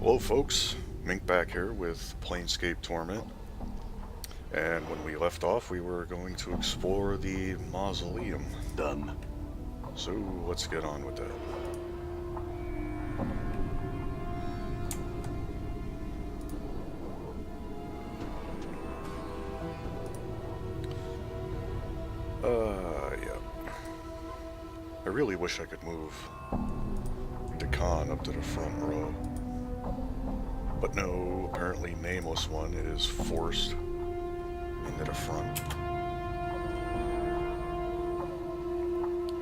Hello folks, Mink back here with Planescape Torment, and when we left off we were going to explore the Mausoleum. Done. So let's get on with that. Yeah. I really wish I could move dak'kon up to the front row. But no, apparently Nameless One is forced into the front.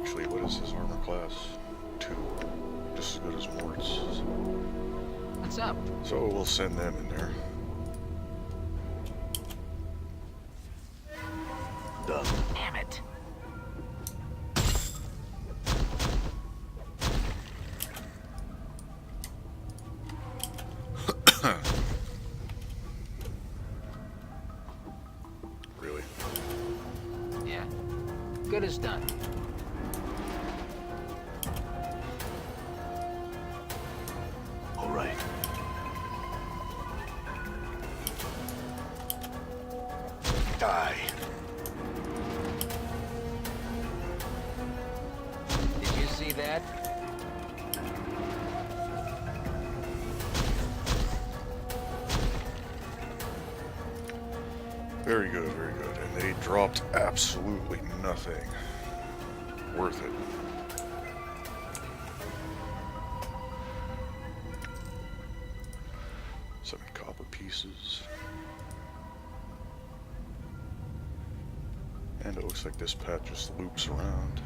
Actually, what is his armor class? 2. Just as good as Mort's. What's up? So we'll send them in there. Done. Damn it. Really? Yeah. Good as done. All right. Die. Did you see that? Very good, very good. And they dropped absolutely nothing. Worth it. Some copper pieces. And it looks like this path just loops around.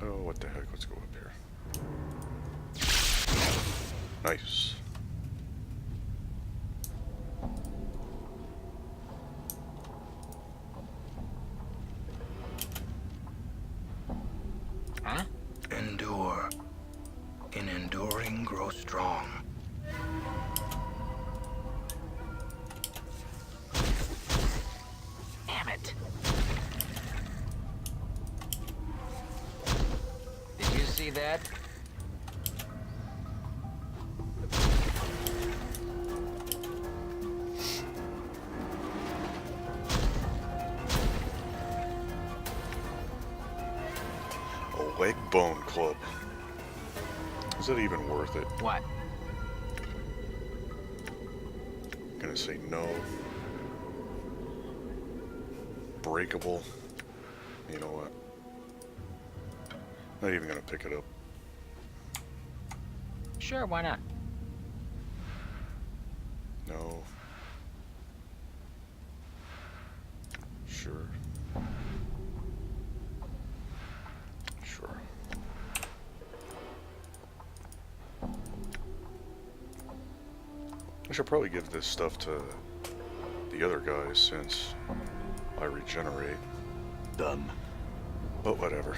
Oh, what the heck? Let's go up here. Nice. Huh? Endure. In enduring, grow strong. Damn it. Did you see that? A leg bone club. Is it even worth it? What? I'm gonna say no. Breakable. You know what? Not even gonna pick it up. Sure, why not? No. Sure. Sure. I should probably give this stuff to the other guys since I regenerate, Done. but whatever.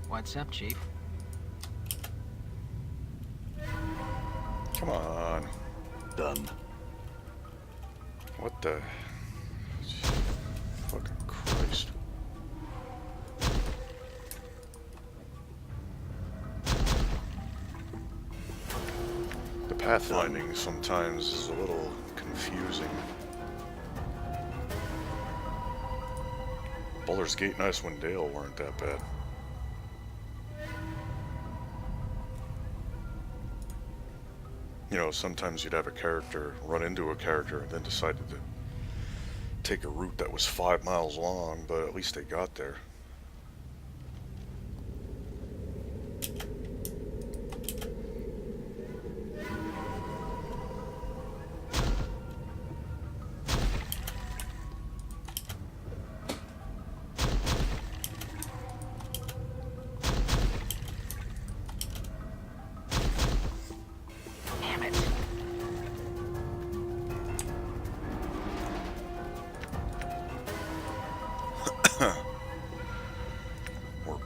What's up, Chief? Come on. Done. What the? Fucking Christ. The pathfinding sometimes is a little confusing. Baldur's Gate and Icewind Dale weren't that bad. You know, sometimes you'd have a character run into a character and then decided to take a route that was 5 miles long, but at least they got there.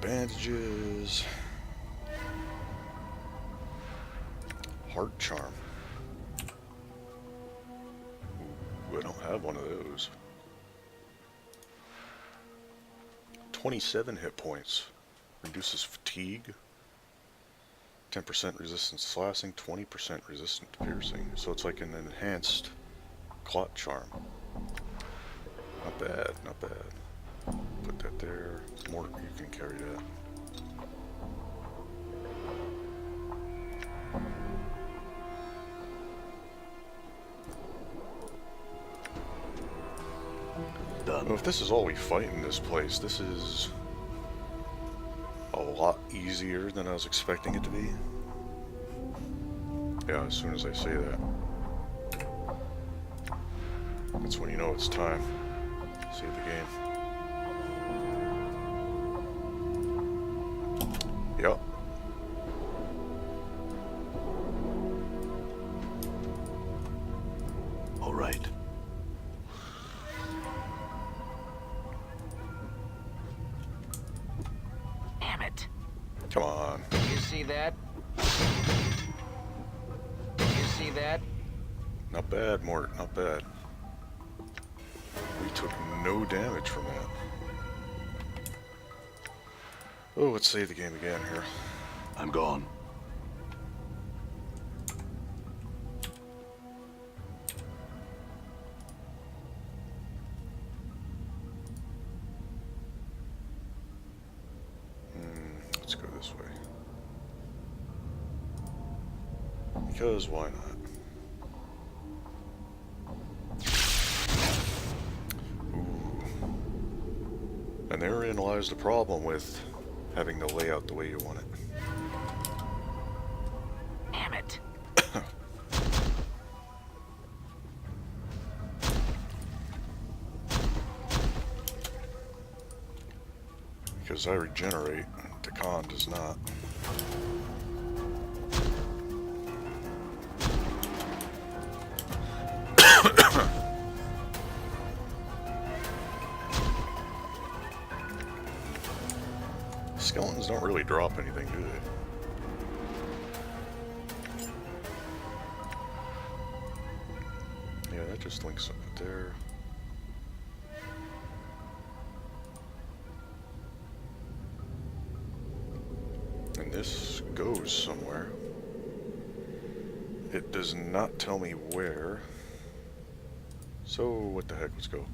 Bandages. Heart charm. Ooh, I don't have one of those. 27 hit points. Reduces fatigue. 10% resistance to slashing, 20% resistant to piercing. So it's like an enhanced clot charm. Not bad, not bad. Put that there. More, you can carry that. Done. Well, if this is all we fight in this place, this is a lot easier than I was expecting it to be. Yeah, as soon as I say that, that's when you know it's time. Save the game. Yep. All right. Damn it. Come on. Did you see that? Did you see that? Not bad, Mort. Not bad. We took no damage from that. Oh, let's save the game again here. I'm gone. Let's go this way. Because why not? Ooh. And therein lies the problem with having the layout the way you want it. Damn it. Because I regenerate, dak'kon does not. Skeletons don't really drop anything, do they? Yeah, that just links up there. And this goes somewhere. It does not tell me where. So, what the heck, let's go.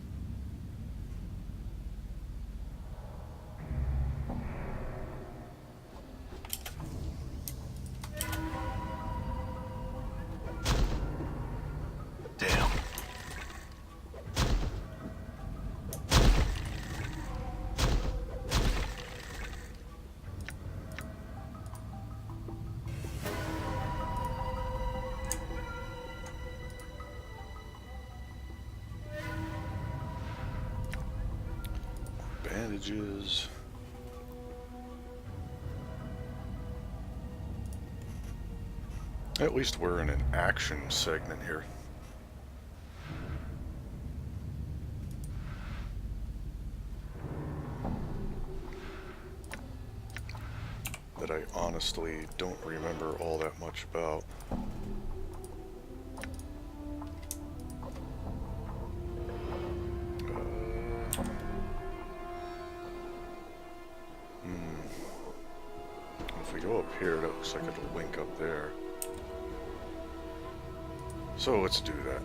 Damn. Bandages. At least we're in an action segment here. That I honestly don't remember all that much about. If we go up here, that looks like it'll link up there. So let's do that.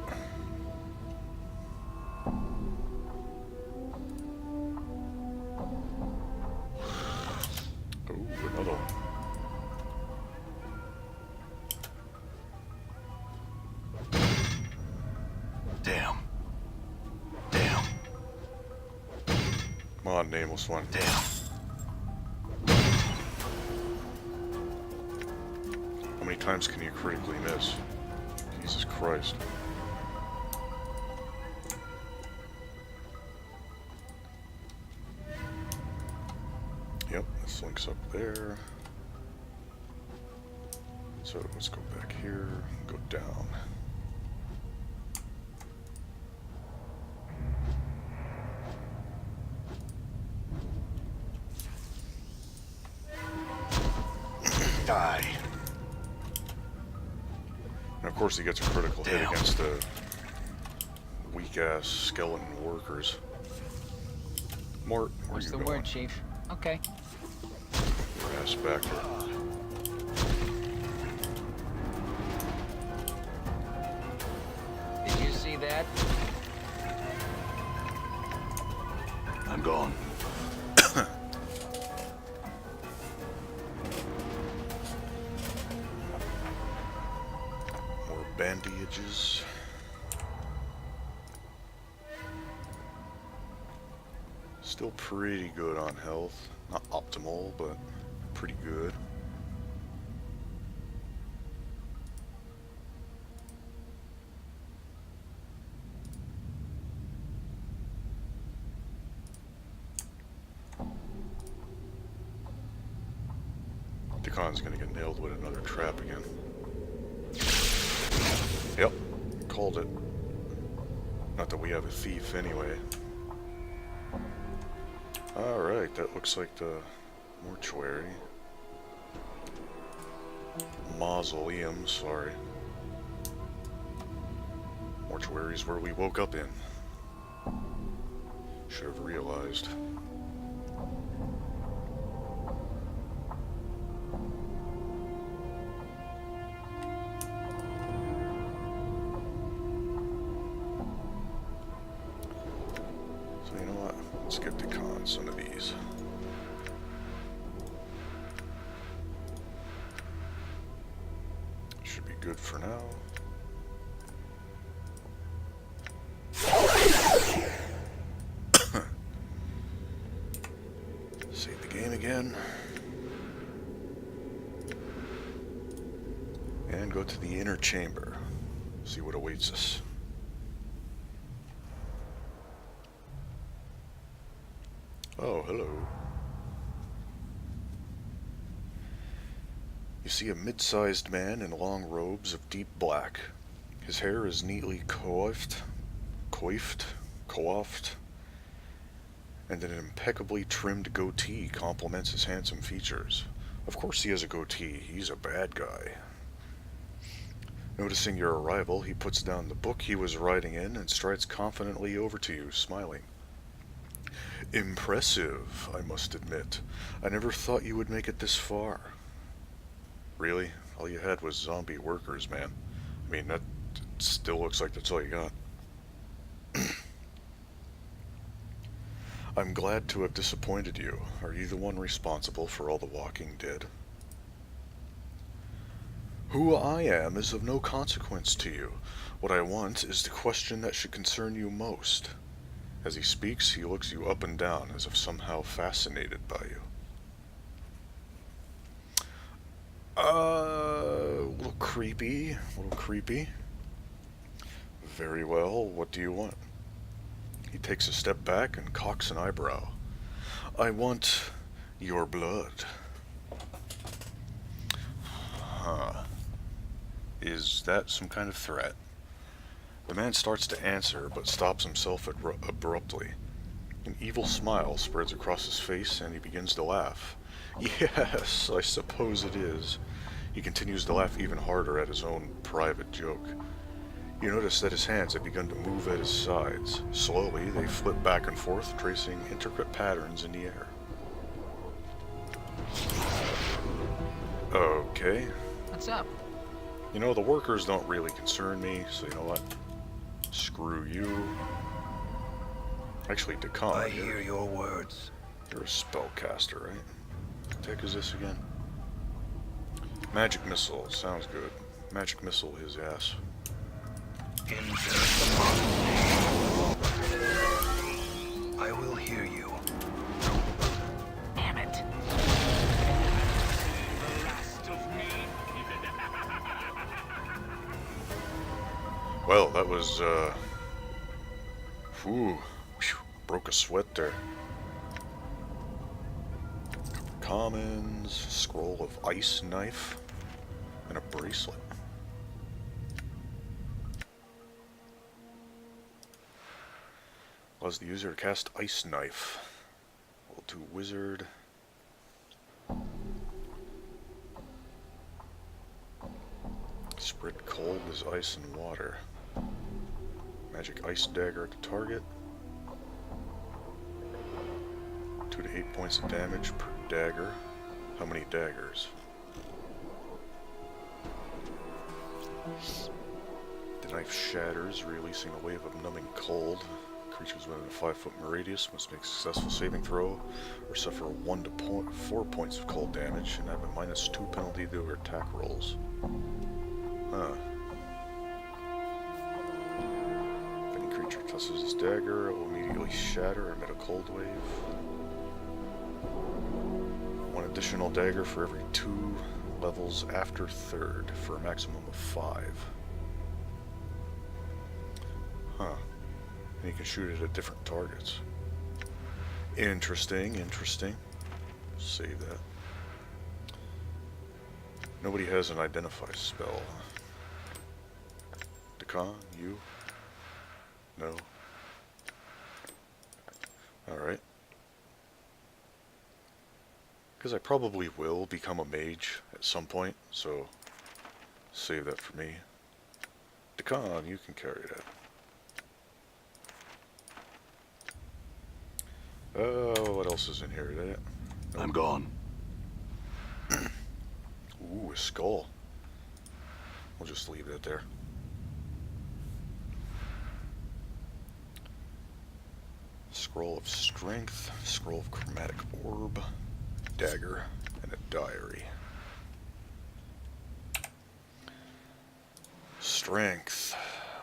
Ooh, another one. Damn. Damn. Come on, nameless one. Damn. How many times can you critically miss? Jesus Christ. Yep, this links up there. So let's go back here, go down. Die. And of course he gets a critical hit Damn. against the weak-ass skeleton workers. Mort, where What's you the going? word, Chief? Okay. Your ass back here. Did you see that? I'm gone. More bandages. Still pretty good on health. Not optimal, but pretty good. Dak'kon's gonna get nailed with another trap again. Yep, called it. Not that we have a thief anyway. Alright, that looks like the mortuary. Mausoleum, sorry. Mortuary's where we woke up in. Should have realized. So you know what? Let's get dak'kon some of these. Should be good for now. Save the game again. And go to the inner chamber. See what awaits us. Oh, hello. You see a mid-sized man in long robes of deep black. His hair is neatly coiffed, and an impeccably trimmed goatee complements his handsome features. Of course he has a goatee, he's a bad guy. Noticing your arrival, he puts down the book he was writing in and strides confidently over to you, smiling. Impressive, I must admit. I never thought you would make it this far. Really? All you had was zombie workers, man. I mean, that still looks like that's all you got. I'm glad to have disappointed you. Are you the one responsible for all the walking dead? Who I am is of no consequence to you. What I want is the question that should concern you most. As he speaks, he looks you up and down as if somehow fascinated by you. A little creepy, Very well, what do you want? He takes a step back and cocks an eyebrow. I want your blood. Huh. Is that some kind of threat? The man starts to answer, but stops himself abruptly. An evil smile spreads across his face, and he begins to laugh. Yes, I suppose it is. He continues to laugh even harder at his own private joke. You notice that his hands have begun to move at his sides. Slowly, they flip back and forth, tracing intricate patterns in the air. Okay. What's up? You know, the workers don't really concern me, so you know what? Screw you. Actually, dak'kon, I hear your words. you're a spellcaster, right? What the heck is this again? Magic missile, sounds good. Magic missile his ass. Enter the mausoleum. I will hear you. Damn it. Well, that was, whew, broke a sweat there. Commons, scroll of ice knife, and a bracelet. Allows the user to cast ice knife. Level 2 wizard. Red cold is ice and water. Magic ice dagger at the target. 2 to 8 points of damage per dagger. How many daggers? The knife shatters, releasing a wave of numbing cold. Creatures within a 5-foot radius must make a successful saving throw or suffer 1 to 4 points of cold damage and have a -2 penalty to their attack rolls. Huh. If any creature touches this dagger, it will immediately shatter and emit a cold wave. 1 additional dagger for every 2 levels after 3rd, for a maximum of 5. Huh. And you can shoot it at different targets. Interesting, interesting. Save that. Nobody has an identify spell. Dak'kon, you? No. Alright. Because I probably will become a mage at some point, so save that for me. Dak'kon, you can carry that. Oh, what else is in here? Nope. I'm gone. Ooh, a skull. We'll just leave that there. Scroll of Strength, Scroll of Chromatic Orb, Dagger, and a Diary. Strength.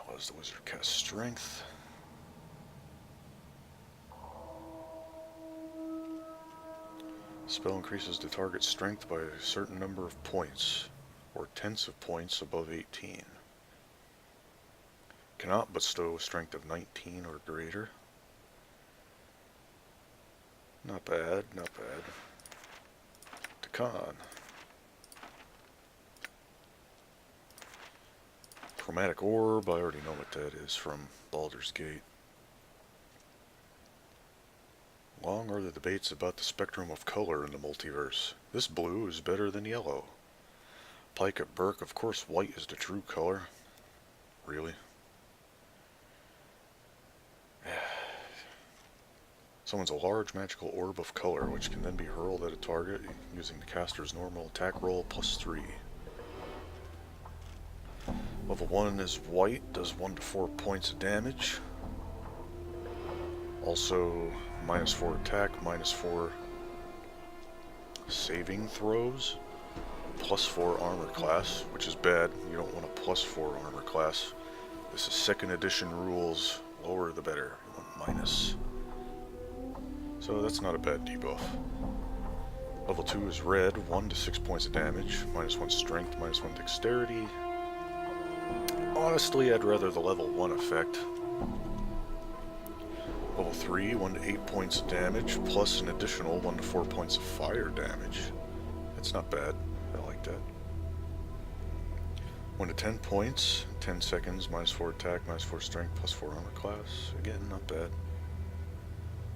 What does the wizard cast? Strength. Spell increases the target's strength by a certain number of points, or tenths of points above 18. Cannot bestow a strength of 19 or greater. Not bad, not bad. Dak'kon. Chromatic Orb, I already know what that is from Baldur's Gate. Long are the debates about the spectrum of color in the multiverse. This blue is better than yellow. Pike at Burke, of course white is the true color. Really? Summons a large magical orb of color, which can then be hurled at a target using the caster's normal attack roll +3. Level 1 is white, does 1 to 4 points of damage. Also, -4 attack, -4 saving throws, +4 armor class, which is bad. You don't want a +4 armor class. This is 2nd edition rules. Lower the better. You want minus. So that's not a bad debuff. Level 2 is red, 1 to 6 points of damage, -1 strength, -1 dexterity. Honestly, I'd rather the level 1 effect. Level 3, 1 to 8 points of damage, plus an additional 1 to 4 points of fire damage. That's not bad. I like that. 1 to 10 points, 10 seconds, -4 attack, -4 strength, +4 armor class. Again, not bad.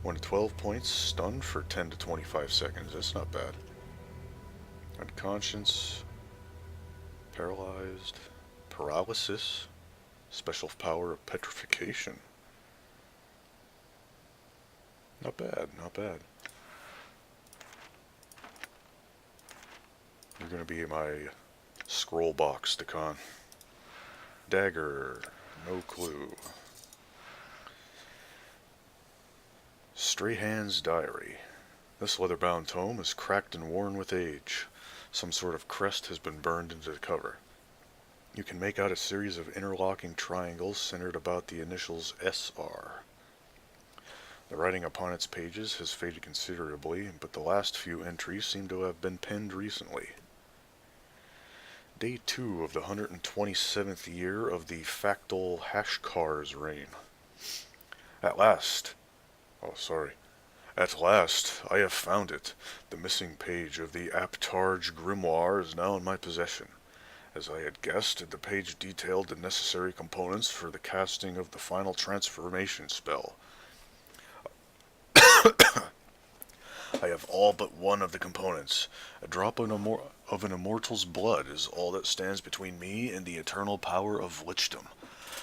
1 to 12 points, stunned for 10 to 25 seconds. That's not bad. Unconscious, paralyzed, paralysis, special power of petrification. Not bad, not bad. You're gonna be my scroll box, Dak'kon. Dagger, no clue. Stray Hand's Diary. This leather-bound tome is cracked and worn with age. Some sort of crest has been burned into the cover. You can make out a series of interlocking triangles centered about the initials SR. The writing upon its pages has faded considerably, but the last few entries seem to have been penned recently. Day 2 of the 127th year of the Factal Hashkar's reign. At last, I have found it. The missing page of the Aptarge grimoire is now in my possession. As I had guessed, the page detailed the necessary components for the casting of the final transformation spell. I have all but one of the components. A drop of an immortal's blood is all that stands between me and the eternal power of lichdom.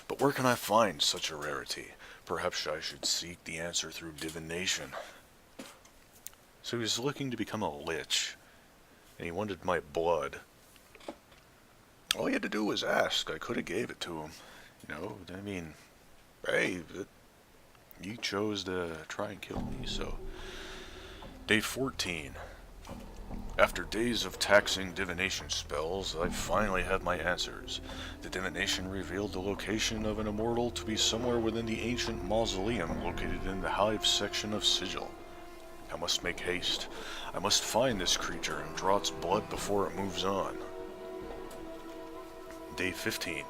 But where can I find such a rarity? Perhaps I should seek the answer through divination. So he's looking to become a lich, and he wanted my blood. All he had to do was ask. I could have gave it to him. You know, I mean, hey, you chose to try and kill me, so... Day 14. After days of taxing divination spells, I finally have my answers. The divination revealed the location of an immortal to be somewhere within the ancient mausoleum located in the hive section of Sigil. I must make haste. I must find this creature and draw its blood before it moves on. Day 15.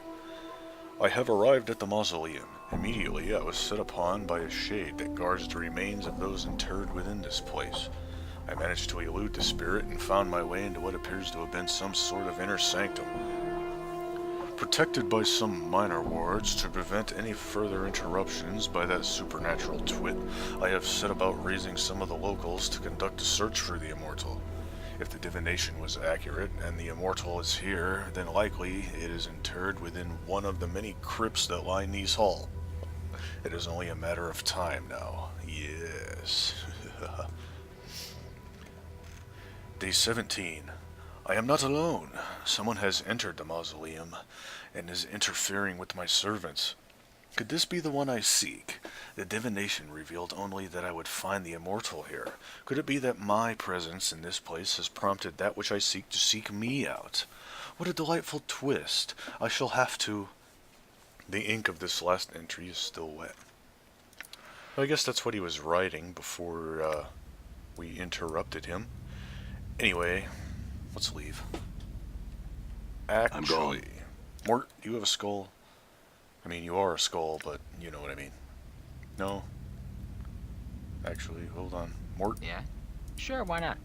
I have arrived at the mausoleum. Immediately I was set upon by a shade that guards the remains of those interred within this place. I managed to elude the spirit and found my way into what appears to have been some sort of inner sanctum. Protected by some minor wards to prevent any further interruptions by that supernatural twit, I have set about raising some of the locals to conduct a search for the immortal. If the divination was accurate and the immortal is here, then likely it is interred within one of the many crypts that line Nice Hall. It is only a matter of time now. Yes. Day 17. I am not alone. Someone has entered the mausoleum and is interfering with my servants. Could this be the one I seek? The divination revealed only that I would find the immortal here. Could it be that my presence in this place has prompted that which I seek to seek me out? What a delightful twist. I shall have to... The ink of this last entry is still wet. I guess that's what he was writing before we interrupted him. Anyway, let's leave. I'm gone. Actually, Mort, do you have a skull? I mean, you are a skull, but you know what I mean. No? Actually, hold on. Mort, Yeah? Sure, why not?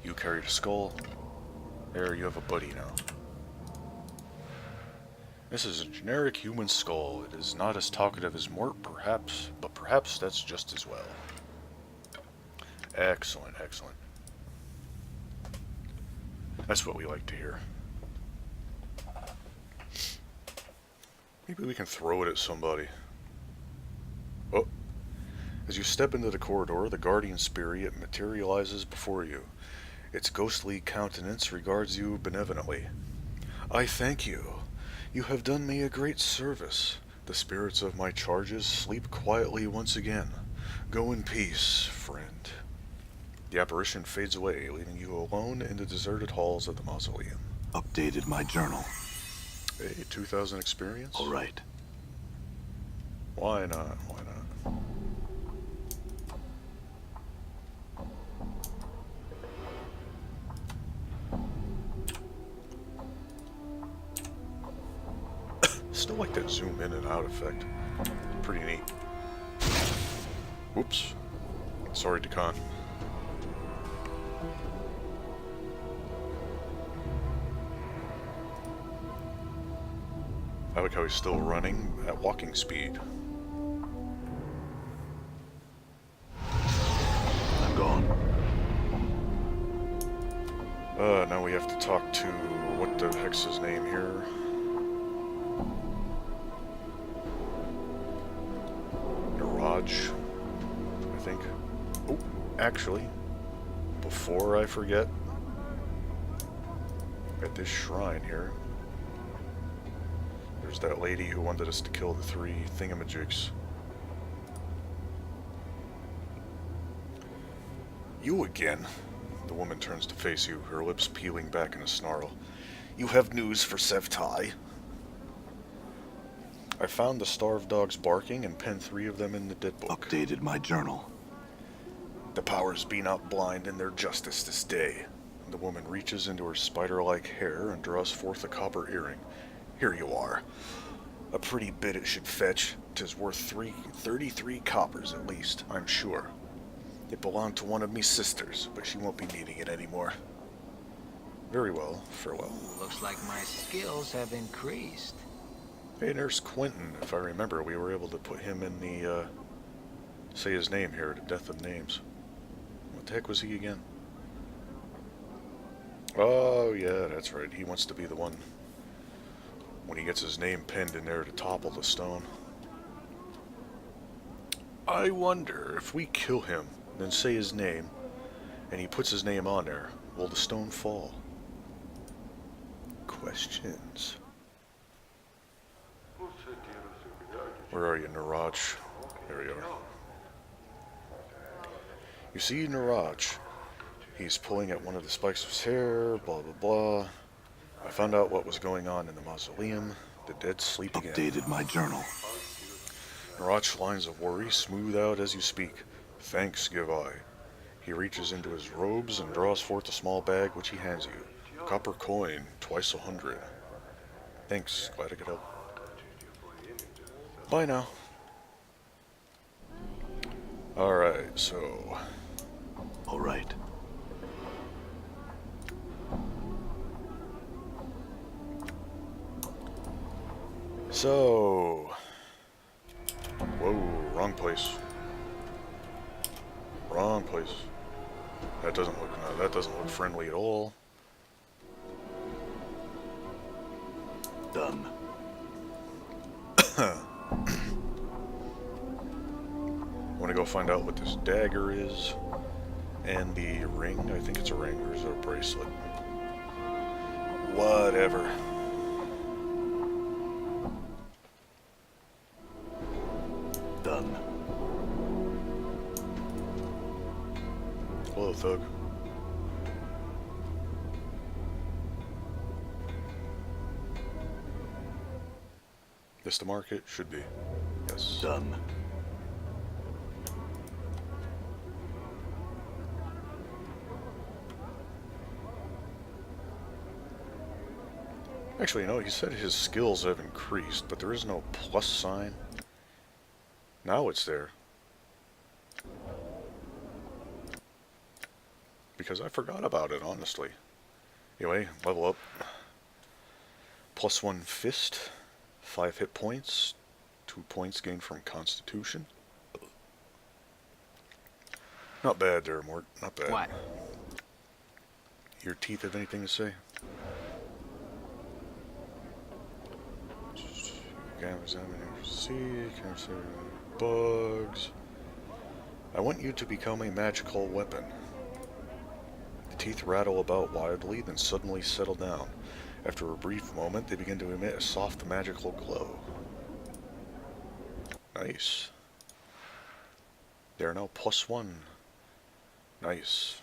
you carried a skull. There, you have a buddy now. This is a generic human skull. It is not as talkative as Mort, perhaps, but perhaps that's just as well. Excellent, excellent. That's what we like to hear. Maybe we can throw it at somebody. Oh. As you step into the corridor, the guardian spirit materializes before you. Its ghostly countenance regards you benevolently. I thank you. You have done me a great service. The spirits of my charges sleep quietly once again. Go in peace, friend. The apparition fades away, leaving you alone in the deserted halls of the mausoleum. Updated my journal. Hey, 2,000 experience? All right. Why not? Why not? Still like that zoom in and out effect. Pretty neat. Whoops. Sorry, dak'kon. I like how he's still running at walking speed. I'm gone. Now we have to talk to... what the heck's his name here? Raj, I think. Oh, actually, before I forget, at this shrine here, there's that lady who wanted us to kill the 3 thingamajigs. You again? The woman turns to face you, her lips peeling back in a snarl. You have news for Sevtai? I found the starved dogs barking and penned 3 of them in the dead book. Updated my journal. The powers be not blind in their justice this day. The woman reaches into her spider-like hair and draws forth a copper earring. Here you are. A pretty bit it should fetch. 'Tis worth 33 coppers at least, I'm sure. It belonged to one of me sisters, but she won't be needing it anymore. Very well, farewell. Looks like my skills have increased. Hey, Nurse Quentin, if I remember, we were able to put him in the, say his name here, to Death of Names. What the heck was he again? Oh, yeah, that's right. He wants to be the one when he gets his name pinned in there to topple the stone. I wonder if we kill him, then say his name, and he puts his name on there, will the stone fall? Questions. Where are you, Naraj? There you are. You see Naraj. He's pulling at one of the spikes of his hair, blah blah blah. I found out what was going on in the mausoleum. The dead sleep again. Updated my journal. Naraj's lines of worry smooth out as you speak. Thanks, give I. He reaches into his robes and draws forth a small bag which he hands you. Copper coin, twice 100. Thanks, glad I could help. Bye now. Alright, so... All right. So... Whoa, wrong place. Wrong place. That doesn't look friendly at all. Done. I want to go find out what this dagger is. And the ring. I think it's a ring, or is it a bracelet? Whatever. Done. Hello, Thug. This the market? Should be. Yes. Done. Actually, no, he said his skills have increased, but there is no plus sign. Now it's there. Because I forgot about it, honestly. Anyway, level up. +1 fist, 5 hit points, 2 points gained from Constitution. Not bad there, Mort. Not bad. What? Your teeth have anything to say? Bugs. I want you to become a magical weapon. The teeth rattle about wildly, then suddenly settle down. After a brief moment, they begin to emit a soft magical glow. Nice. They are now +1. Nice.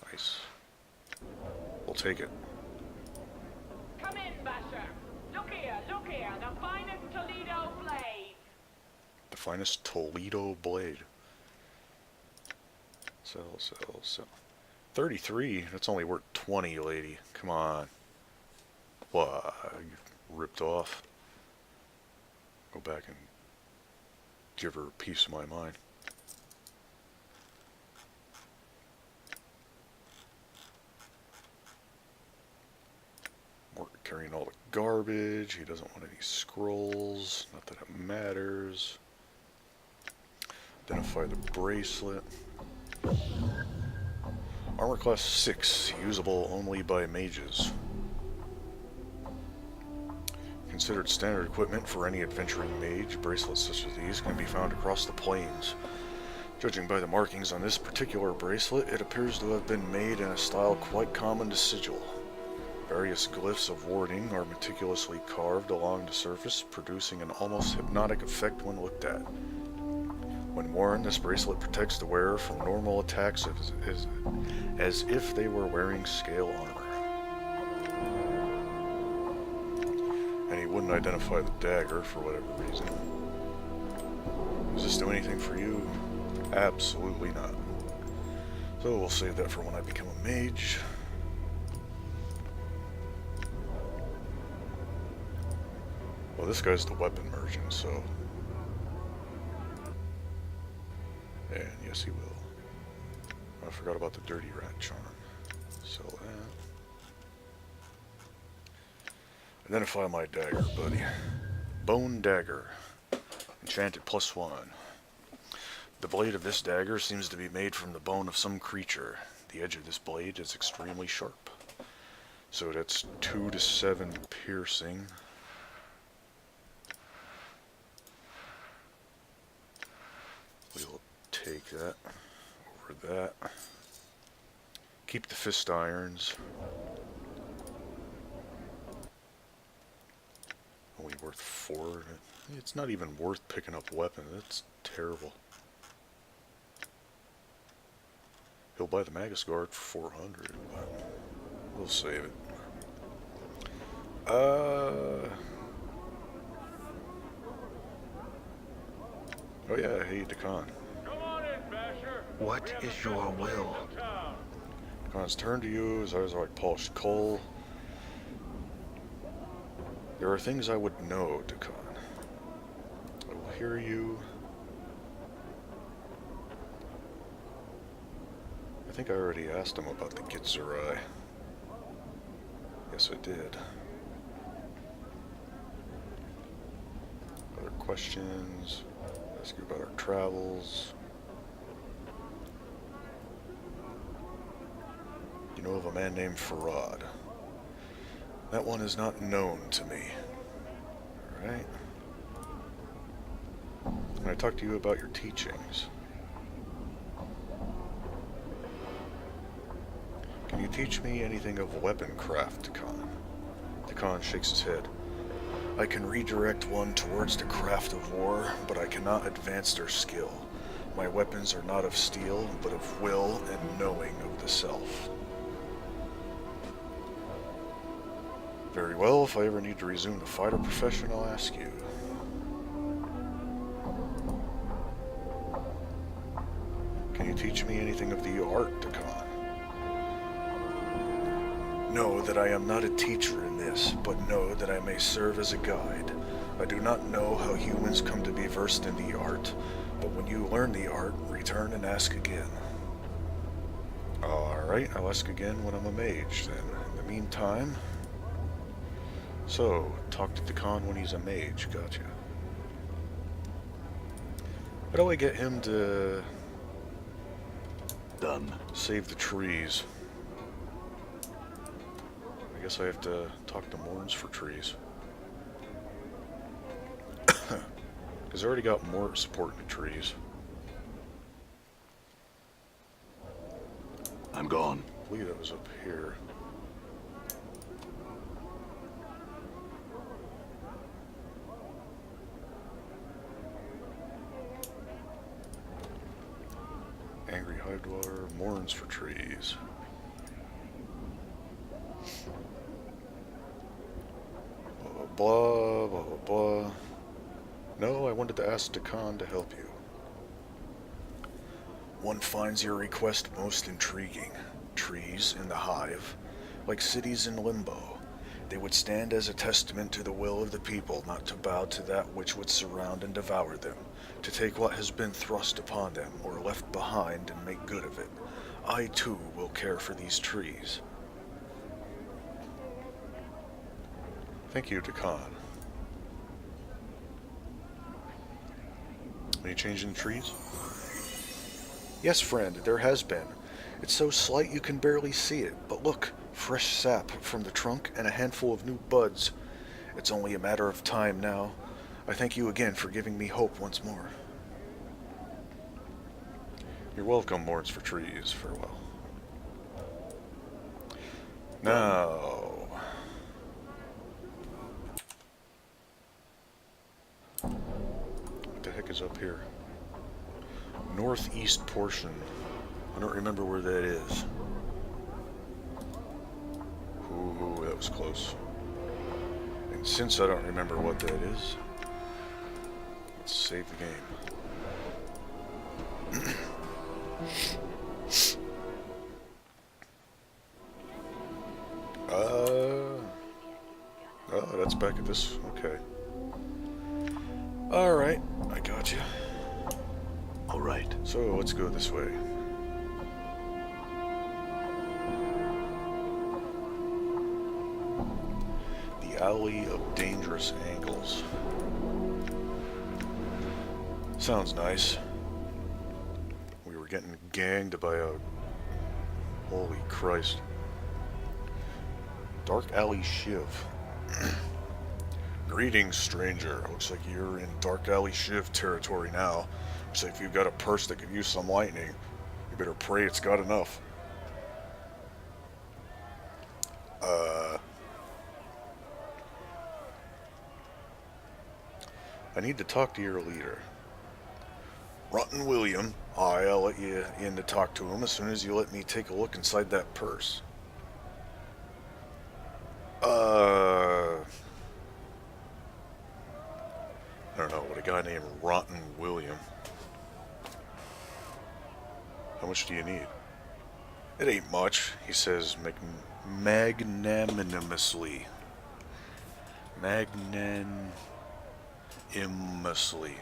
Nice. We'll take it. Come in, Basher. Look here, the finest Toledo blade. The finest Toledo blade. Sell, sell, sell. 33? That's only worth 20, lady. Come on. What? You ripped off. Go back and give her a piece of my mind. We're carrying all the garbage. He doesn't want any scrolls. Not that it matters. Identify the bracelet. Armor class 6, usable only by mages. Considered standard equipment for any adventuring mage, bracelets such as these can be found across the plains. Judging by the markings on this particular bracelet, it appears to have been made in a style quite common to sigil. Various glyphs of warding are meticulously carved along the surface, producing an almost hypnotic effect when looked at. When worn, this bracelet protects the wearer from normal attacks as if they were wearing scale armor. And he wouldn't identify the dagger for whatever reason. Does this do anything for you? Absolutely not. So we'll save that for when I become a mage. Well, this guy's the weapon merchant, so... And yes, he will. I forgot about the dirty rat charm. Sell that. Identify my dagger, buddy. Bone dagger. Enchanted +1. The blade of this dagger seems to be made from the bone of some creature. The edge of this blade is extremely sharp. So that's 2 to 7 piercing. We'll take that over that. Keep the fist irons. Only worth 4. It's not even worth picking up weapon. That's terrible. He'll buy the Magus Guard for 400, but we'll save it. Oh yeah, hey dak'kon. What is your will? dak'kon's turn to you. His eyes are like polished coal. There are things I would know, dak'kon. I will hear you. I think I already asked him about the Gitzurai. Yes, I did. Other questions? Ask you about our travels. You know of a man named Farad. That one is not known to me. Alright. And I talked to you about your teachings. Can you teach me anything of weapon craft, dak'kon? dak'kon shakes his head. I can redirect one towards the craft of war, but I cannot advance their skill. My weapons are not of steel, but of will and knowing of the self. Very well, if I ever need to resume the fighter profession, I'll ask you. Can you teach me anything of the art, dak'kon? Know that I am not a teacher in this, but know that I may serve as a guide. I do not know how humans come to be versed in the art, but when you learn the art, return and ask again. Alright, I'll ask again when I'm a mage, then. In the meantime... So, talk to dak'kon when he's a mage, gotcha. How do I get him to... Done. save the trees? I guess I have to talk to Morns for trees. Because I already got more support in the trees. I'm gone. I believe that was up here. Angry Hive Dweller, Morns for trees. Blah, blah, blah, blah. No, I wanted to ask dak'kon to help you. One finds your request most intriguing. Trees in the hive, like cities in limbo. They would stand as a testament to the will of the people not to bow to that which would surround and devour them, to take what has been thrust upon them or left behind and make good of it. I too will care for these trees. Thank you, dak'kon. Any change in the trees? Yes, friend, there has been. It's so slight you can barely see it, but look, fresh sap from the trunk and a handful of new buds. It's only a matter of time now. I thank you again for giving me hope once more. You're welcome, Morns for trees. Farewell. Now... what the heck is up here? Northeast portion. I don't remember where that is. Ooh, that was close. And since I don't remember what that is, let's save the game. Oh, that's back at this. Okay. Alright, I got you. All right. So, let's go this way. The Alley of Dangerous Angles. Sounds nice. getting ganged by a... Holy Christ. Dark Alley Shiv. Greetings, stranger. Looks like you're in Dark Alley Shiv territory now. Looks like if you've got a purse that could use some lightning, you better pray it's got enough. I need to talk to your leader. Rotten William. I'll let you in to talk to him as soon as you let me take a look inside that purse. I don't know, what a guy named Rotten William. How much do you need? It ain't much, he says magnanimously. Magnanimously.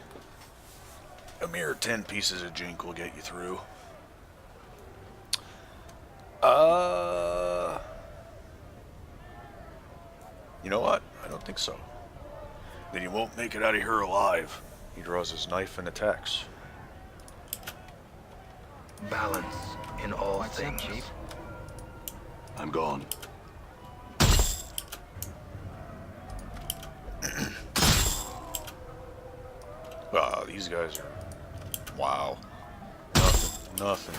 A mere 10 pieces of jink will get you through. You know what? I don't think so. Then you won't make it out of here alive. He draws his knife and attacks. Balance in all What's up, things. Chief? I'm gone. Ah, these guys are... Wow. Nothing.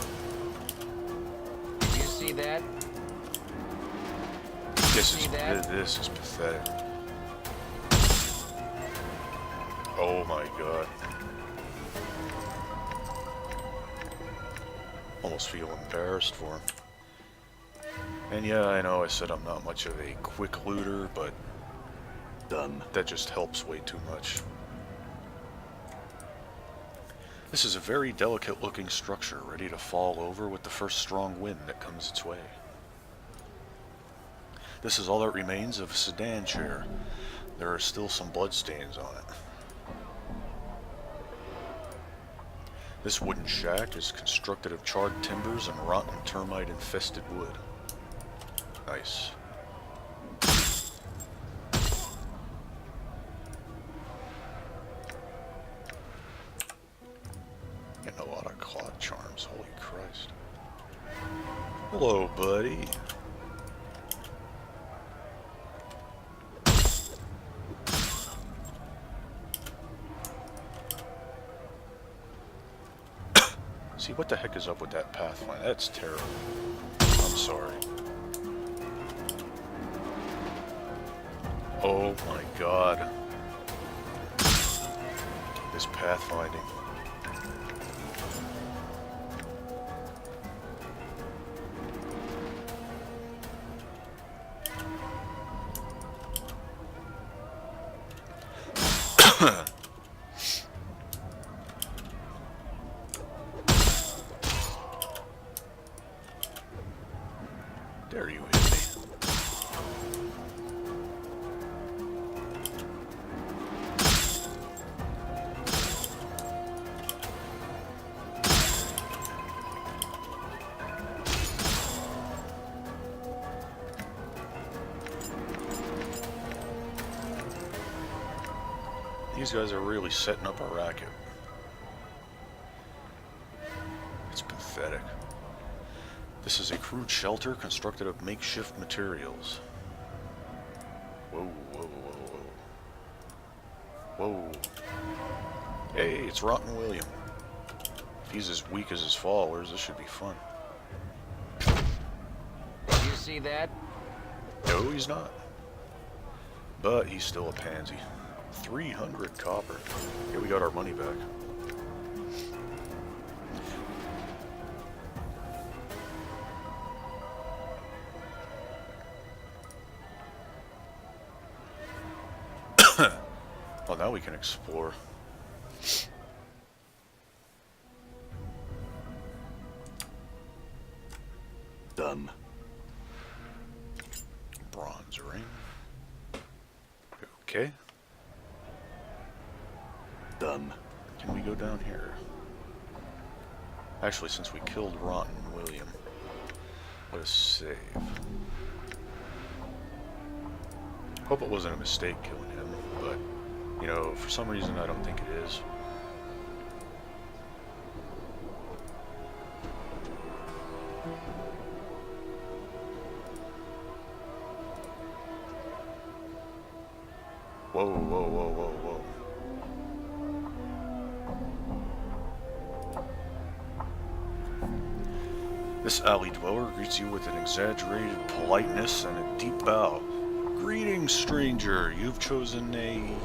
Did you see that? This See that? is pathetic. Oh my god. Almost feel embarrassed for him. And yeah, I know I said I'm not much of a quick looter, but Done. that just helps way too much. This is a very delicate looking structure, ready to fall over with the first strong wind that comes its way. This is all that remains of a sedan chair. There are still some bloodstains on it. This wooden shack is constructed of charred timbers and rotten termite-infested wood. Nice. Getting a lot of clock charms, holy Christ. Hello, buddy. See, what the heck is up with that Pathfinder? That's terrible. I'm sorry. Oh my god. This pathfinding. Dare you hit me? These guys are really setting up a racket. It's pathetic. This is a crude shelter constructed of makeshift materials. Whoa, whoa, whoa, whoa. Whoa. Hey, it's Rotten William. If he's as weak as his followers, this should be fun. Did you see that? No, he's not. But he's still a pansy. 300 copper. Here we got our money back. Well, now we can explore. Done. Bronze ring. Okay. Done. Can we go down here? Actually, since we killed Rotten William, let us save. Hope it wasn't a mistake killing him, but, you know, for some reason I don't think it is. Whoa, whoa, whoa, whoa, whoa. This alley dweller greets you with an exaggerated politeness and a deep bow. Greetings, stranger. You've chosen a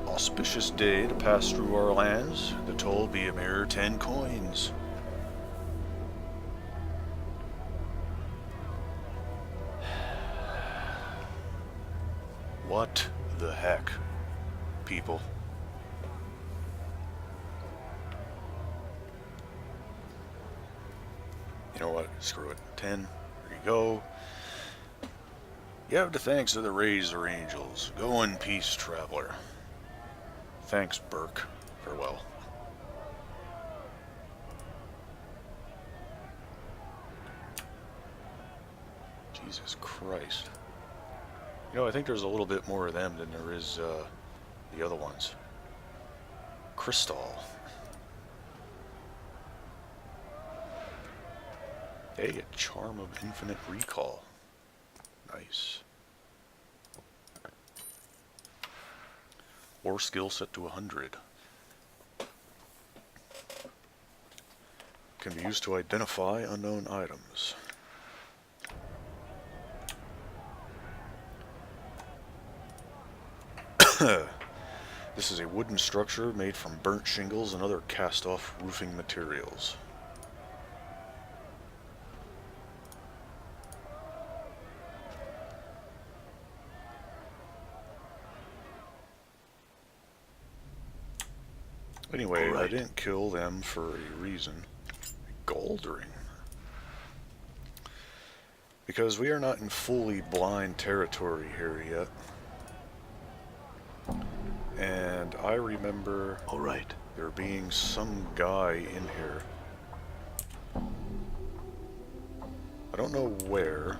auspicious day to pass through our lands. The toll be a mere 10 coins. What the heck, people? You know what? Screw it. 10. There you go. You have the thanks of the Razor Angels. Go in peace, traveler. Thanks, Burke. Farewell. Jesus Christ. You know, I think there's a little bit more of them than there is the other ones. Crystal. Hey, a charm of infinite recall. Nice. Or skill set to 100. Can be used to identify unknown items. This is a wooden structure made from burnt shingles and other cast-off roofing materials. Anyway, All right. I didn't kill them for a reason. A gold ring. Because we are not in fully blind territory here yet. And I remember All right. there being some guy in here. I don't know where.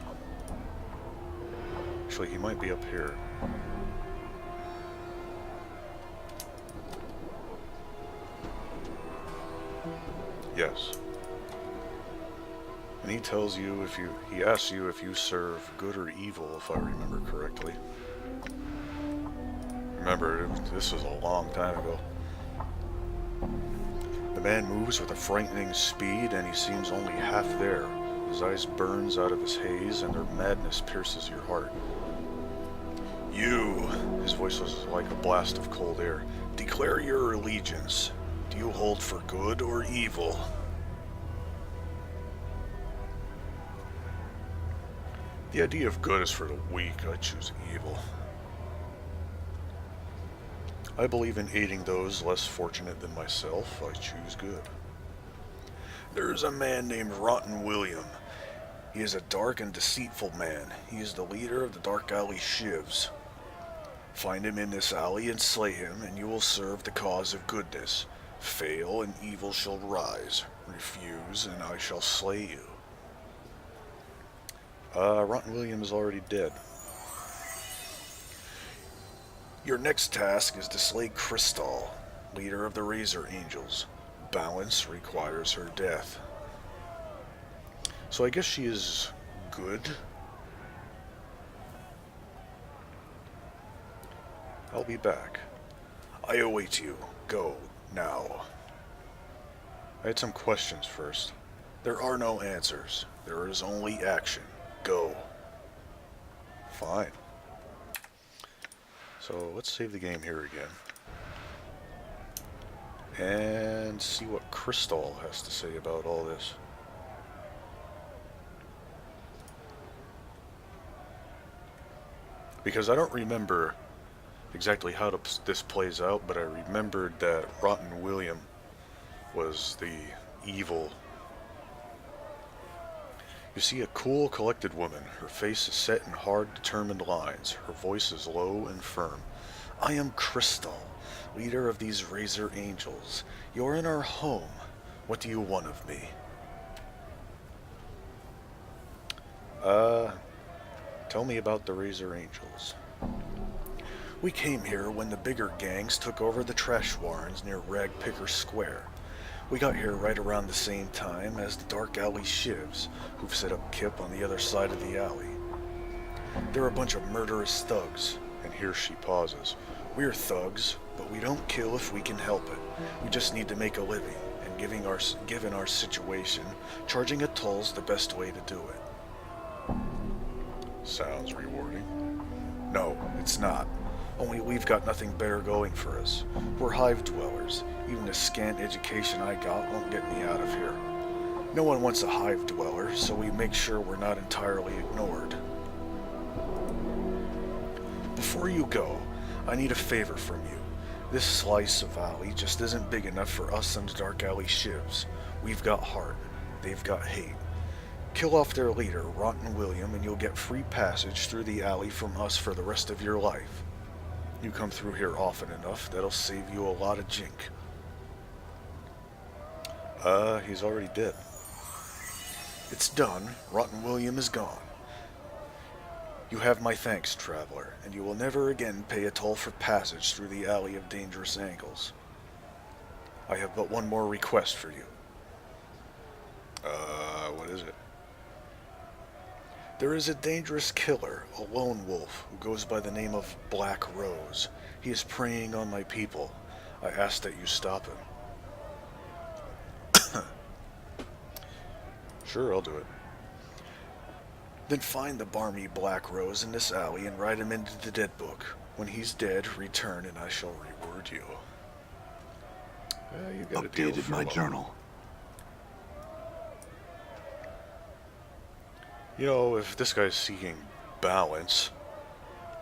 Actually, he might be up here. Yes. And he tells you if he asks you if you serve good or evil, if I remember correctly. Remember, this was a long time ago. The man moves with a frightening speed, and he seems only half there. His eyes burns out of his haze, and their madness pierces your heart. You, his voice was like a blast of cold air, declare your allegiance. Do you hold for good or evil? The idea of good is for the weak. I choose evil. I believe in aiding those less fortunate than myself. I choose good. There is a man named Rotten William. He is a dark and deceitful man. He is the leader of the Dark Alley Shivs. Find him in this alley and slay him, and you will serve the cause of goodness. Fail, and evil shall rise. Refuse, and I shall slay you. Rotten William is already dead. Your next task is to slay Crystal, leader of the Razor Angels. Balance requires her death. So I guess she is good. I'll be back. I await you. Go, now. I had some questions first. There are no answers. There is only action. Go. Fine. So let's save the game here again. And see what Crystal has to say about all this. Because I don't remember exactly how this plays out, but I remembered that Rotten William was the evil. You see a cool, collected woman. Her face is set in hard, determined lines. Her voice is low and firm. I am Crystal, leader of these Razor Angels. You're in our home. What do you want of me? Tell me about the Razor Angels. We came here when the bigger gangs took over the trash warrens near Ragpicker Square. We got here right around the same time as the Dark Alley Shivs, who've set up Kip on the other side of the alley. They're a bunch of murderous thugs, and here she pauses, We're thugs, but we don't kill if we can help it. We just need to make a living, and given our situation, charging a toll's the best way to do it. Sounds rewarding. No, it's not. Only we've got nothing better going for us. We're hive dwellers. Even the scant education I got won't get me out of here. No one wants a hive dweller, so we make sure we're not entirely ignored. Before you go, I need a favor from you. This slice of alley just isn't big enough for us and the Dark Alley shivs. We've got heart. They've got hate. Kill off their leader, Rotten William, and you'll get free passage through the alley from us for the rest of your life. You come through here often enough, that'll save you a lot of jink. He's already dead. It's done. Rotten William is gone. You have my thanks, traveler, and you will never again pay a toll for passage through the Alley of Dangerous Angles. I have but one more request for you. What is it? There is a dangerous killer, a lone wolf, who goes by the name of Black Rose. He is preying on my people. I ask that you stop him. Sure, I'll do it. Then find the barmy Black Rose in this alley and write him into the dead book. When he's dead, return and I shall reward you. You got a deal Updated for my love. journal. You know, if this guy's seeking balance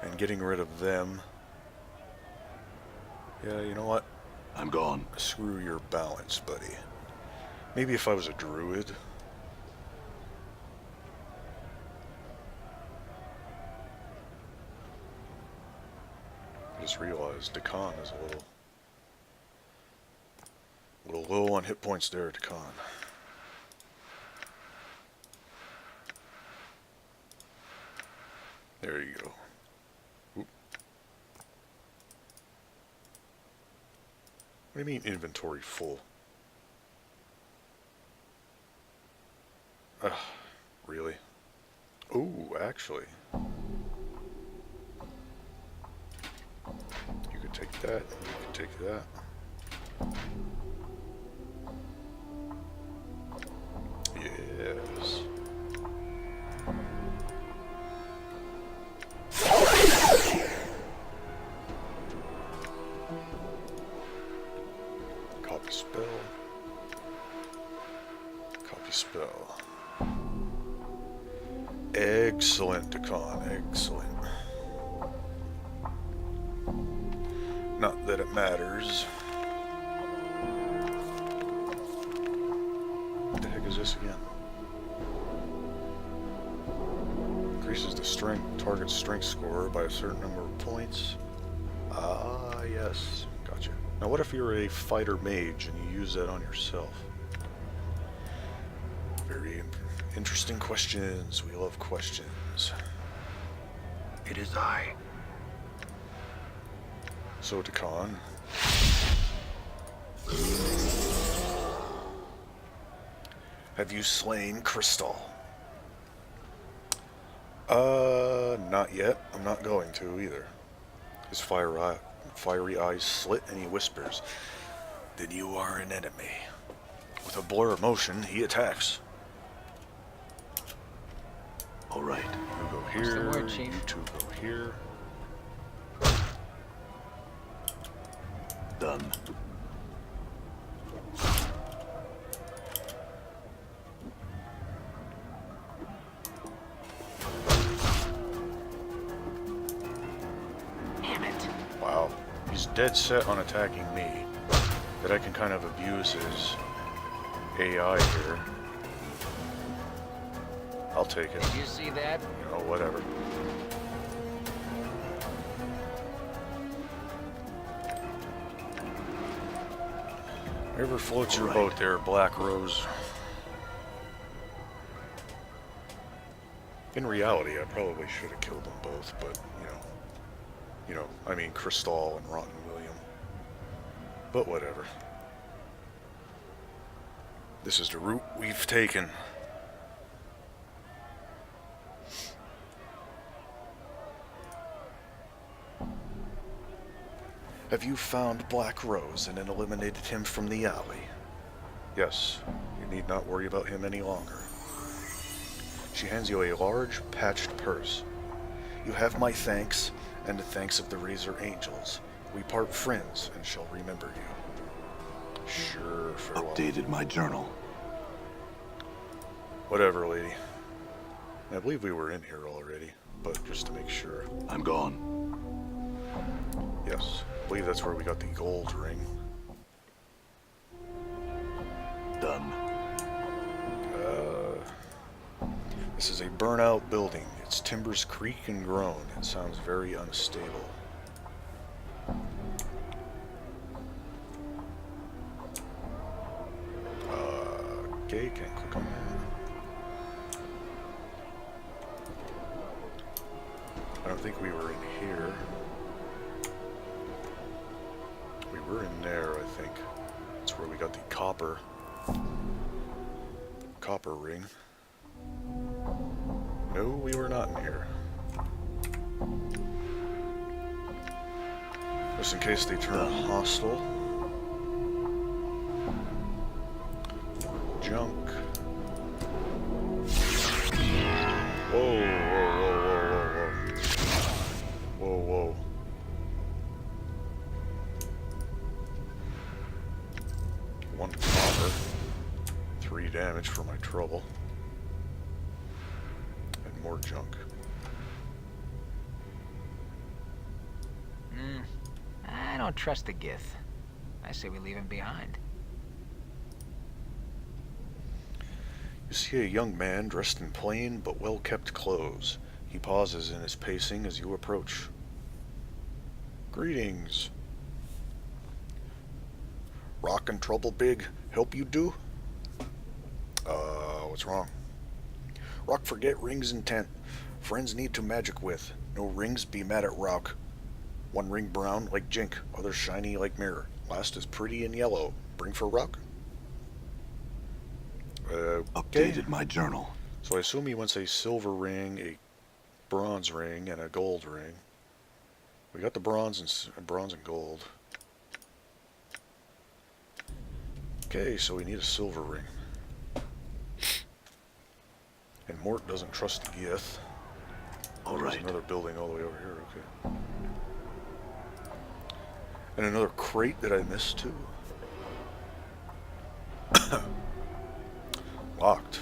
and getting rid of them, yeah, you know what? I'm gone. Screw your balance, buddy. Maybe if I was a druid. I just realized dak'kon is a little low on hit points there, dak'kon. There you go. Oop. What do you mean inventory full? Really? Ooh, actually. You could take that, and you could take that. Yes. Copy spell. Copy spell. Excellent, dak'kon, excellent. Not that it matters. What the heck is this again? Increases the strength, target strength score by a certain number of points. Ah, yes. Gotcha. Now what if you're a fighter mage and you use that on yourself? Very interesting questions. We love questions. It is I. So, dak'kon. Have you slain Crystal? Not yet. I'm not going to either. His fiery eyes slit and he whispers, "Then you are an enemy." With a blur of motion, he attacks. All right. You go What's the here, word, Chief? you two go here. Done. Damn it. Wow. He's dead set on attacking me. But I can kind of abuse his AI here. I'll take it. Did you see that? You know, whatever. Whatever floats your boat there, Black Rose. In reality, I probably should have killed them both, but, I mean, Crystal and Rotten William. But whatever. This is the route we've taken. Have you found Black Rose and then eliminated him from the alley? Yes, you need not worry about him any longer. She hands you a large, patched purse. You have my thanks, and the thanks of the Razor Angels. We part friends, and shall remember you. Sure, farewell. Updated my journal. Whatever, lady. I believe we were in here already, but just to make sure. I'm gone. Yes, I believe that's where we got the gold ring. Done. This is a burnout building. Its timbers creak and groan. It sounds very unstable. Okay, can't click on that. I don't think we were in here. We were in there, I think. That's where we got the copper ring. No, we were not in here. Just in case they turn hostile. Junk. Whoa, whoa, whoa. 1 copper. 3 damage for my trouble. And more junk. I don't trust the Gith. I say we leave him behind. You see a young man dressed in plain but well-kept clothes. He pauses in his pacing as you approach. Greetings. Rockin' trouble big? Help you do? What's wrong? Rock forget rings intent. Friends need to magic with. No rings be mad at Rock. 1 ring brown like Jink, other shiny like mirror. Last is pretty and yellow. Bring for Rock? Updated my journal. So I assume he wants a silver ring, a bronze ring, and a gold ring. We got the bronze and gold. Okay, so we need a silver ring. And Mort doesn't trust the Gith. All There's right. another building all the way over here, okay. And another crate that I missed too. Locked.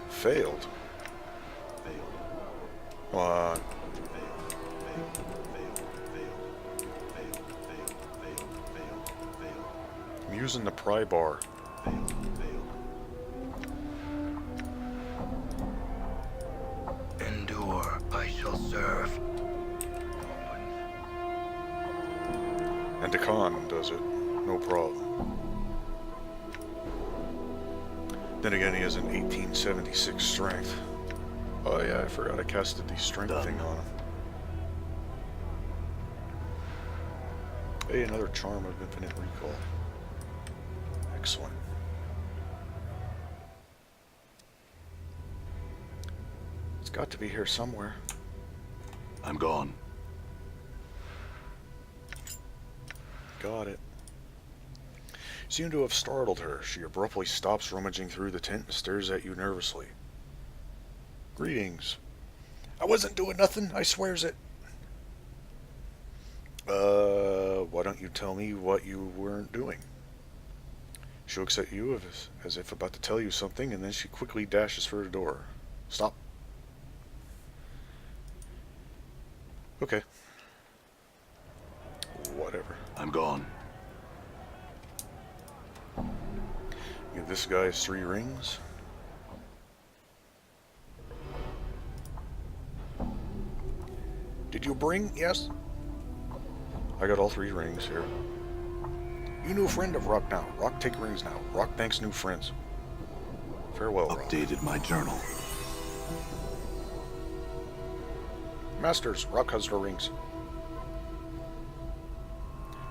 Failed. Come on. I'm using the pry bar. Endure, I shall serve. And dak'kon does it. No problem. Then again, he has an 1876 strength. Oh yeah, I forgot I casted the strength thing on him. Hey, another charm of infinite recall. Excellent. It's got to be here somewhere. I'm gone. Got it. Seem to have startled her. She abruptly stops rummaging through the tent and stares at you nervously. Greetings. I wasn't doing nothing, I swears it. Why don't you tell me what you weren't doing? She looks at you as if about to tell you something, and then she quickly dashes for the door. Stop. Okay. Whatever. I'm gone. Give this guy 3 rings. Did you bring? Yes. I got all 3 rings here. You new friend of Rock now. Rock take rings now. Rock thanks new friends. Farewell, Rock. Updated my journal. Masters, Rock has the rings.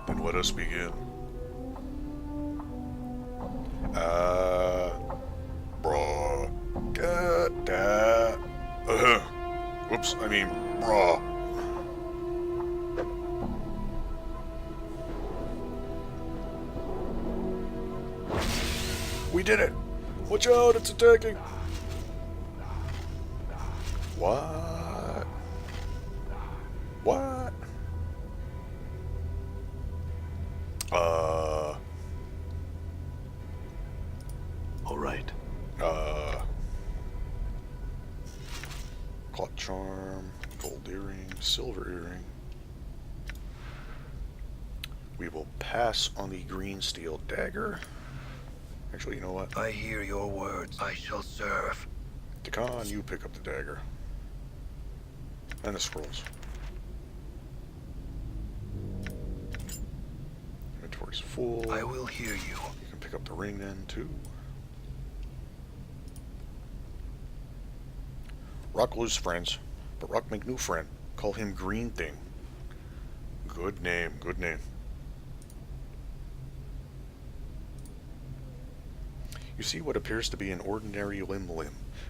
Then let us begin. Bro. Oops, I mean, bruh. We did it! Watch out, it's attacking! What? What? All right. Clock charm, gold earring, silver earring. We will pass on the green steel dagger. Actually, you know what? I hear your words. I shall serve. dak'kon, you pick up the dagger. And the scrolls. Inventory's full. I will hear you. You can pick up the ring then, too. Rock lose friends, but Rock make new friend. Call him Green Thing. Good name, good name. You see what appears to be an ordinary limb.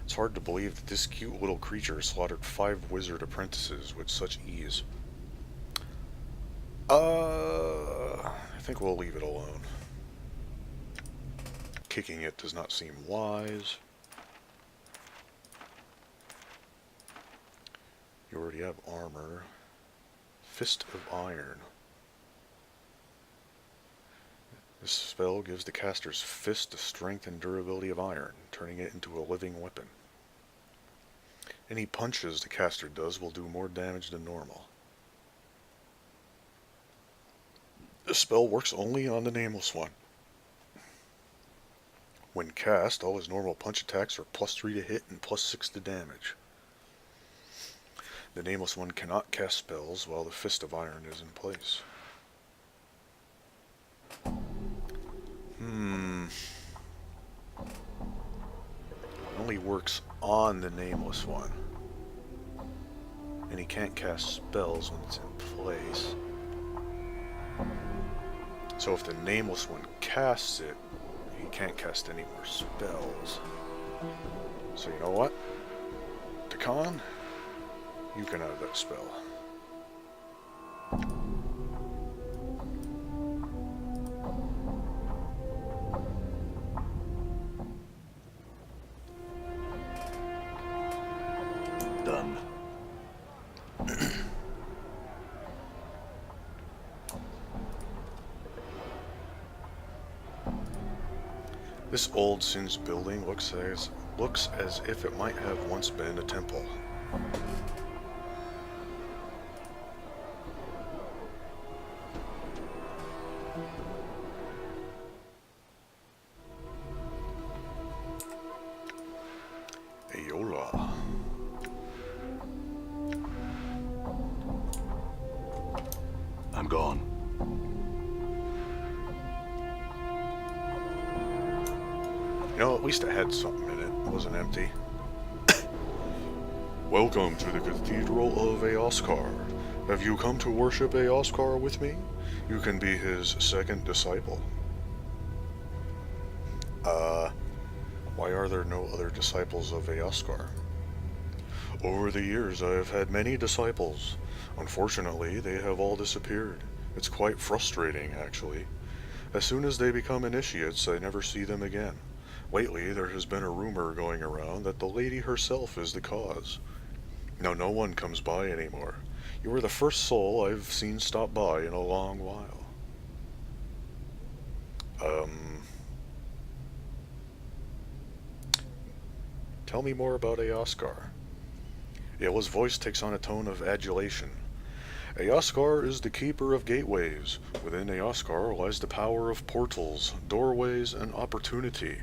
It's hard to believe that this cute little creature slaughtered 5 wizard apprentices with such ease. I think we'll leave it alone. Kicking it does not seem wise. You already have armor. Fist of Iron. This spell gives the caster's fist the strength and durability of iron, turning it into a living weapon. Any punches the caster does will do more damage than normal. This spell works only on the Nameless One. When cast, all his normal punch attacks are +3 to hit and +6 to damage. The Nameless One cannot cast spells while the Fist of Iron is in place. It only works on the Nameless One. And he can't cast spells when it's in place. So if the Nameless One casts it, he can't cast any more spells. So you know what? dak'kon, you can have that spell. Done. This old singed building looks as if it might have once been a temple. Ayola. I'm gone. You know, at least it had something in it. It wasn't empty. Welcome to the Cathedral of Eoskar. Have you come to worship Eoskar with me? You can be his second disciple. Why are there no other disciples of Eoskar? Over the years, I have had many disciples. Unfortunately, they have all disappeared. It's quite frustrating, actually. As soon as they become initiates, I never see them again. Lately, there has been a rumor going around that the lady herself is the cause. Now, no one comes by anymore. You are the first soul I've seen stop by in a long while. Tell me more about Eoskar. Ayla's voice takes on a tone of adulation. Eoskar is the keeper of gateways. Within Eoskar lies the power of portals, doorways, and opportunity.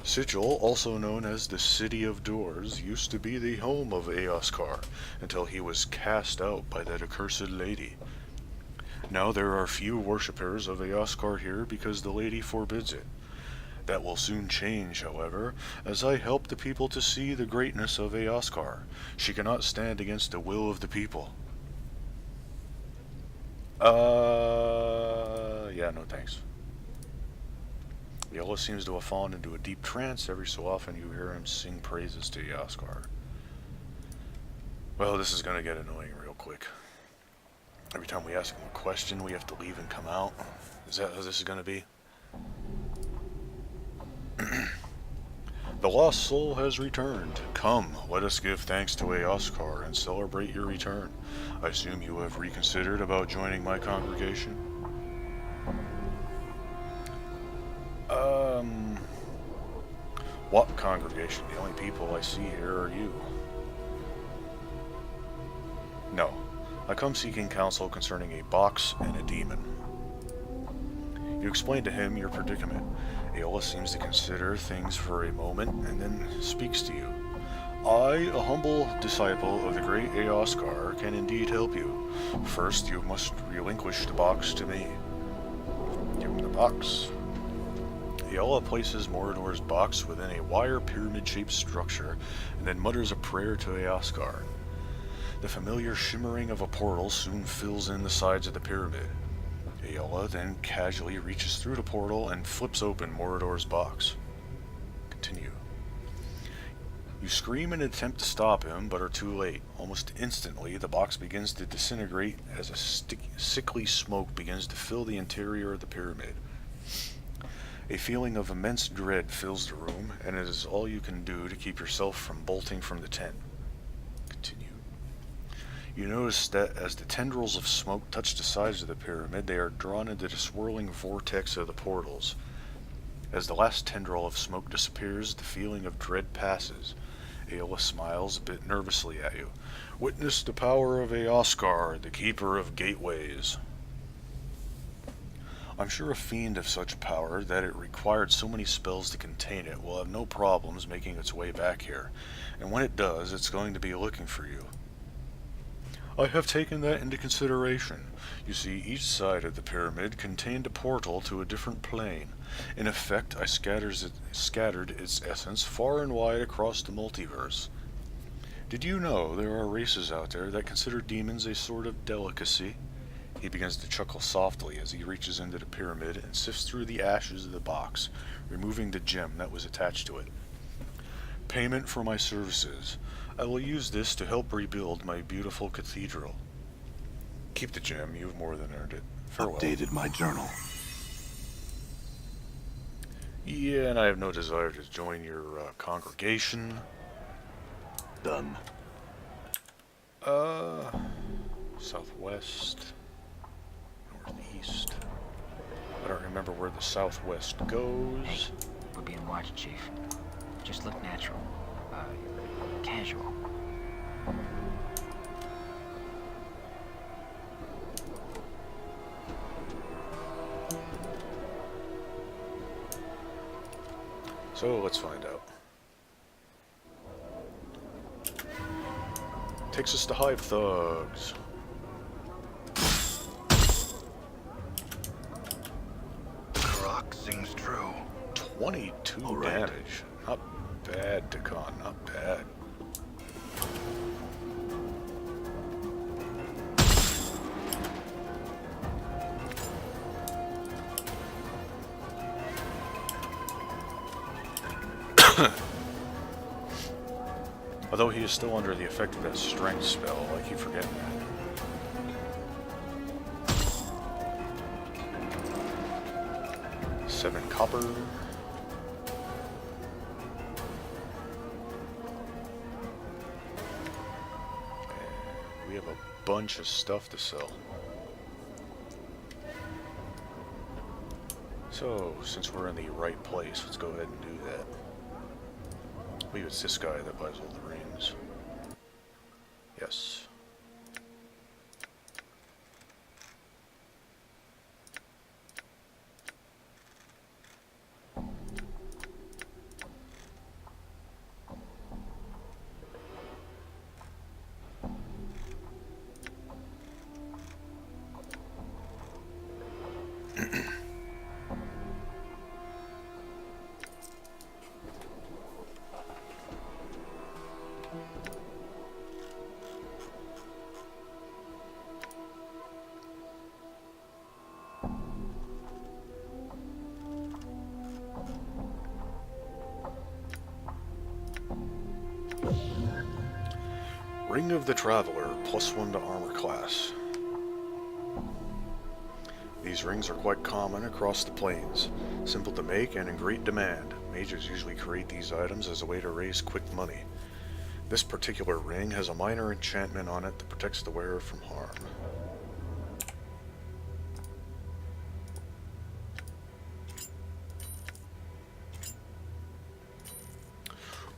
Sigil, also known as the City of Doors, used to be the home of Eoskar until he was cast out by that accursed lady. Now there are few worshippers of Eoskar here because the lady forbids it. That will soon change, however, as I help the people to see the greatness of Eoskar. She cannot stand against the will of the people. Yeah, no thanks. Ayla seems to have fallen into a deep trance. Every so often you hear him sing praises to Eoskar. Well, this is gonna get annoying real quick. Every time we ask him a question, we have to leave and come out. Is that how this is gonna be? The lost soul has returned. Come, let us give thanks to Eoskar and celebrate your return. I assume you have reconsidered about joining my congregation? What congregation? The only people I see here are you. No, I come seeking counsel concerning a box and a demon. You explain to him your predicament. Aola seems to consider things for a moment and then speaks to you. I, a humble disciple of the great Eoskar, can indeed help you. First, you must relinquish the box to me. Give him the box. Aola places Morador's box within a wire pyramid-shaped structure and then mutters a prayer to Eoskar. The familiar shimmering of a portal soon fills in the sides of the pyramid. Aola then casually reaches through the portal and flips open Morador's box. Continue. You scream and attempt to stop him, but are too late. Almost instantly, the box begins to disintegrate as a sickly smoke begins to fill the interior of the pyramid. A feeling of immense dread fills the room, and it is all you can do to keep yourself from bolting from the tent. Continue. You notice that as the tendrils of smoke touch the sides of the pyramid, they are drawn into the swirling vortex of the portals. As the last tendril of smoke disappears, the feeling of dread passes. Aola smiles a bit nervously at you. Witness the power of Eoskar, the keeper of gateways. I'm sure a fiend of such power that it required so many spells to contain it will have no problems making its way back here, and when it does, it's going to be looking for you. I have taken that into consideration. You see, each side of the pyramid contained a portal to a different plane. In effect, I scattered its essence far and wide across the multiverse. Did you know there are races out there that consider demons a sort of delicacy? He begins to chuckle softly as he reaches into the pyramid and sifts through the ashes of the box, removing the gem that was attached to it. Payment for my services. I will use this to help rebuild my beautiful cathedral. Keep the gem, you've more than earned it. Farewell. Updated my journal. Yeah, and I have no desire to join your congregation. Done. Southwest. Northeast. I don't remember where the southwest goes. Hey, we're being watched, Chief. Just look natural. Casual. So let's find out. Takes us to Hive Thugs. The Karok sings true. 22 All right. damage. Not bad, dak'kon, not bad. Although he is still under the effect of that strength spell, I keep forgetting that. 7 copper. And we have a bunch of stuff to sell. So, since we're in the right place, let's go ahead and do that. I believe it's this guy that buys all the rings. Yes. Ring of the Traveler, +1 to armor class. These rings are quite common across the planes, simple to make and in great demand. Mages usually create these items as a way to raise quick money. This particular ring has a minor enchantment on it that protects the wearer from harm.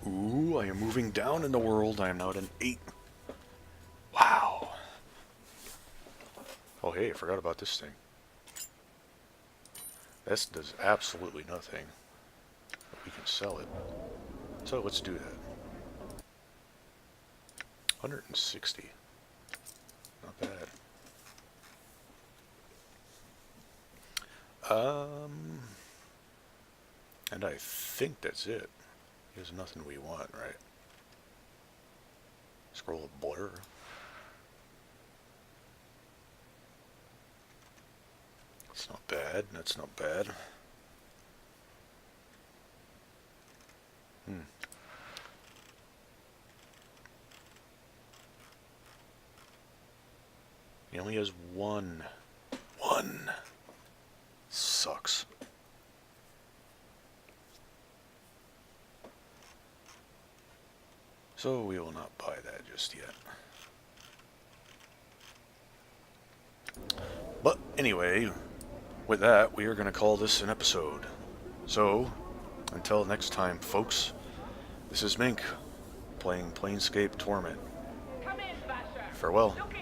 Ooh, I am moving down in the world. I am now at an 8. Wow. Oh hey, I forgot about this thing. This does absolutely nothing. But we can sell it. So let's do that. 160. Not bad. And I think that's it. There's nothing we want, right? Scroll of blur. That's not bad. That's not bad. He only has one. One. Sucks. So we will not buy that just yet. But anyway, with that, we are going to call this an episode. So, until next time, folks, this is Mink, playing Planescape Torment. Come in, Basher. Farewell. Look